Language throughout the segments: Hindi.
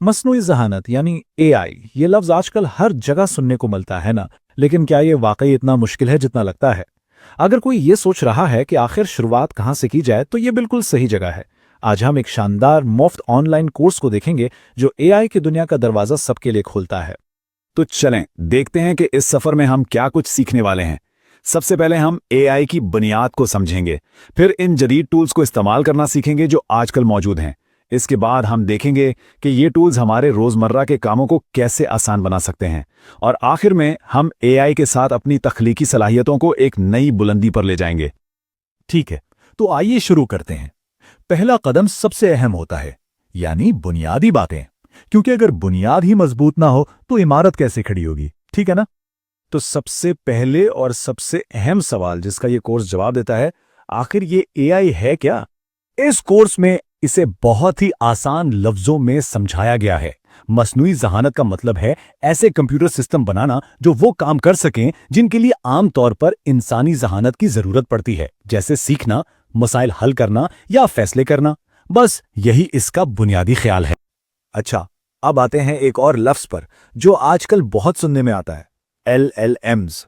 मस्नूई ज़हानत यानी एआई, ये लफ्ज़ आजकल हर जगह सुनने को मिलता है ना, लेकिन क्या ये वाकई इतना मुश्किल है जितना लगता है? अगर कोई ये सोच रहा है कि आखिर शुरुआत कहाँ से की जाए, तो ये बिल्कुल सही जगह है। आज हम एक शानदार मुफ्त ऑनलाइन कोर्स को देखेंगे जो एआई की दुनिया का दरवाज़ा सबके लिए खोलता है। तो चलें देखते हैं कि इस सफर में हम क्या कुछ सीखने वाले हैं। सबसे पहले हम एआई की बुनियाद को समझेंगे, फिर इन जदीद टूल्स को इस्तेमाल करना सीखेंगे जो आजकल मौजूद हैं। इसके बाद हम देखेंगे कि ये टूल्स हमारे रोजमर्रा के कामों को कैसे आसान बना सकते हैं, और आखिर में हम एआई के साथ अपनी तख्लीकी सलाहियतों को एक नई बुलंदी पर ले जाएंगे। ठीक है, तो आइए शुरू करते हैं। पहला कदम सबसे अहम होता है, यानी बुनियादी बातें, क्योंकि अगर बुनियाद ही मजबूत ना हो तो इमारत कैसे खड़ी होगी, ठीक है ना? तो सबसे पहले और सबसे अहम सवाल जिसका ये कोर्स जवाब देता है, आखिर ये एआई है क्या? इस कोर्स में इसे बहुत ही आसान लफ्जों में समझाया गया है। मस्नूई ज़हानत का मतलब है ऐसे कंप्यूटर सिस्टम बनाना जो वो काम कर सकें जिनके लिए आमतौर पर इंसानी ज़हानत की जरूरत पड़ती है, जैसे सीखना, मसाइल हल करना या फैसले करना। बस यही इसका बुनियादी ख्याल है। अच्छा, अब आते हैं एक और लफ्ज पर जो आजकल बहुत सुनने में आता है, LLMs।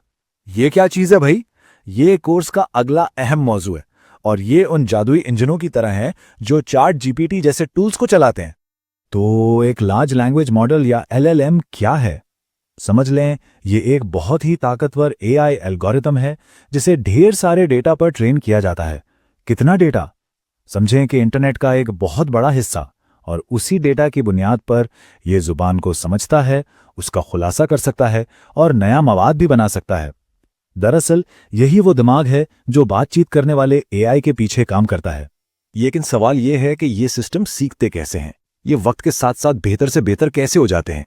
ये क्या चीज है भाई? ये कोर्स का अगला अहम मौजू है, और ये उन जादुई इंजनों की तरह हैं जो चैट जीपीटी जैसे टूल्स को चलाते हैं। तो एक लार्ज लैंग्वेज मॉडल या LLM क्या है? समझ लें, ये एक बहुत ही ताकतवर एआई एल्गोरिथम है जिसे ढेर सारे डेटा पर ट्रेन किया जाता है। कितना डेटा? समझें कि इंटरनेट का एक बहुत बड़ा हिस्सा, और उसी डेटा की बुनियाद पर यह जुबान को समझता है, उसका खुलासा कर सकता है और नया मवाद भी बना सकता है। दरअसल यही वो दिमाग है जो बातचीत करने वाले एआई के पीछे काम करता है। लेकिन सवाल यह है कि ये सिस्टम सीखते कैसे हैं? ये वक्त के साथ साथ बेहतर से बेहतर कैसे हो जाते हैं?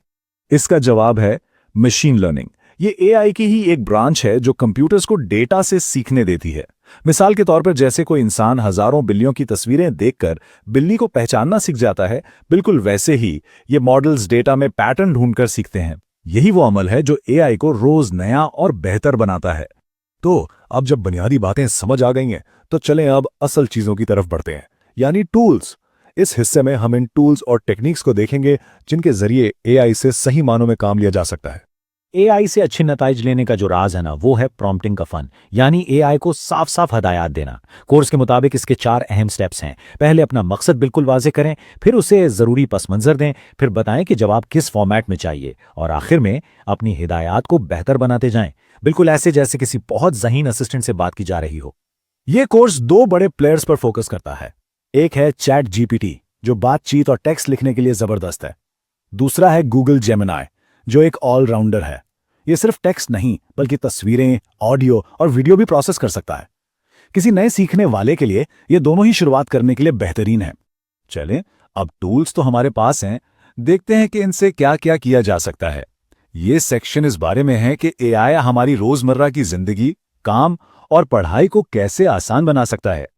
इसका जवाब है मशीन लर्निंग। ये एआई की ही एक ब्रांच है जो कंप्यूटर्स को डेटा से सीखने देती है। मिसाल के तौर पर जैसे कोई इंसान हजारों बिल्लियों की तस्वीरें देखकर बिल्ली को पहचानना सीख जाता है, बिल्कुल वैसे ही ये मॉडल्स डेटा में पैटर्न ढूंढकर सीखते हैं। यही वो अमल है जो एआई को रोज नया और बेहतर बनाता है। तो अब जब बुनियादी बातें समझ आ गई हैं, तो चलें अब असल चीजों की तरफ बढ़ते हैं, यानी टूल्स। इस हिस्से में हम इन टूल्स और टेक्निक्स को देखेंगे जिनके जरिए एआई से सही मानों में काम लिया जा सकता है। एआई से अच्छे नताइज लेने का जो राज है ना, वो है प्रॉम्प्टिंग का फन, यानी एआई को साफ साफ हदायत देना। कोर्स के मुताबिक इसके 4 अहम स्टेप्स हैं। पहले अपना मकसद बिल्कुल वाजे करें, फिर उसे जरूरी पस मंजर दें, फिर बताएं कि जवाब किस फॉर्मेट में चाहिए, और आखिर में अपनी हिदायत को बेहतर बनाते जाएं, बिल्कुल ऐसे जैसे किसी बहुत ज़हीन असिस्टेंट से बात की जा रही हो। यह कोर्स 2 बड़े प्लेयर्स पर फोकस करता है। एक है चैट जीपीटी, जो बातचीत और टेक्स्ट लिखने के लिए जबरदस्त है। दूसरा है गूगल जेमिनी, जो एक ऑलराउंडर है। ये सिर्फ टेक्स्ट नहीं बल्कि तस्वीरें, ऑडियो और वीडियो भी प्रोसेस कर सकता है। किसी नए सीखने वाले के लिए ये दोनों ही शुरुआत करने के लिए बेहतरीन है। चलें, अब टूल्स तो हमारे पास हैं, देखते हैं कि इनसे क्या क्या किया जा सकता है। ये सेक्शन इस बारे में है कि एआई हमारी रोजमर्रा की जिंदगी, काम और पढ़ाई को कैसे आसान बना सकता है।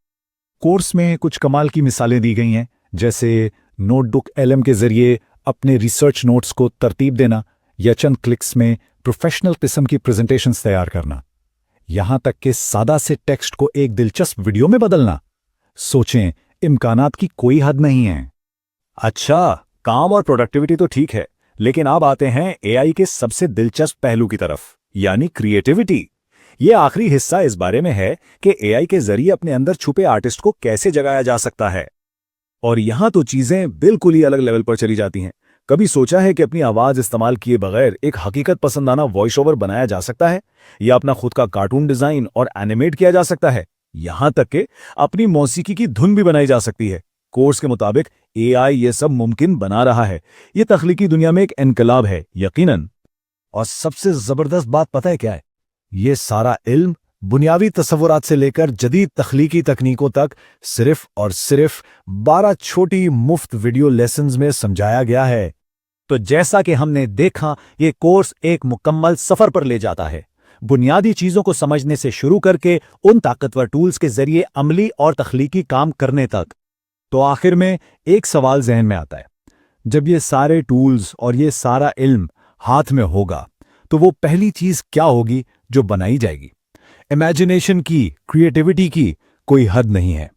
कोर्स में कुछ कमाल की मिसालें दी गई हैं, जैसे नोटबुक LM के जरिए अपने रिसर्च नोट्स को तरतीब देना, या चंद क्लिक्स में प्रोफेशनल किस्म की प्रेजेंटेशंस तैयार करना, यहां तक कि सादा से टेक्स्ट को एक दिलचस्प वीडियो में बदलना। सोचें, इम्कानात की कोई हद नहीं है। अच्छा, काम और प्रोडक्टिविटी तो ठीक है, लेकिन अब आते हैं एआई के सबसे दिलचस्प पहलू की तरफ, यानी क्रिएटिविटी। यह आखिरी हिस्सा इस बारे में है कि एआई के जरिए अपने अंदर छुपे आर्टिस्ट को कैसे जगाया जा सकता है। और यहां तो चीजें बिल्कुल ही अलग लेवल पर चली जाती हैं। कभी सोचा है कि अपनी आवाज इस्तेमाल किए बगैर एक हकीकत पसंदाना वॉइस ओवर बनाया जा सकता है, या अपना खुद का कार्टून डिजाइन और एनिमेट किया जा सकता है, यहां तक कि अपनी मौसीकी की धुन भी बनाई जा सकती है। कोर्स के मुताबिक एआई ये सब मुमकिन बना रहा है। ये तख्लीकी दुनिया में एक इनकलाब है, यकीनन। और सबसे जबरदस्त बात पता है क्या है? ये सारा इल्म बुनियादी तसव्वुरात से लेकर जदीद तख्लीकी तकनीकों तक सिर्फ और सिर्फ 12 छोटी मुफ्त वीडियो लेसन्स में समझाया गया है। तो जैसा कि हमने देखा, ये कोर्स एक मुकम्मल सफर पर ले जाता है, बुनियादी चीजों को समझने से शुरू करके उन ताकतवर टूल्स के जरिए अमली और तख्लीकी काम करने तक। तो आखिर में एक सवाल जहन में आता है, जब ये सारे टूल्स और ये सारा इल्म हाथ में होगा, तो वो पहली चीज क्या होगी जो बनाई जाएगी? इमेजिनेशन की, क्रिएटिविटी की कोई हद नहीं है।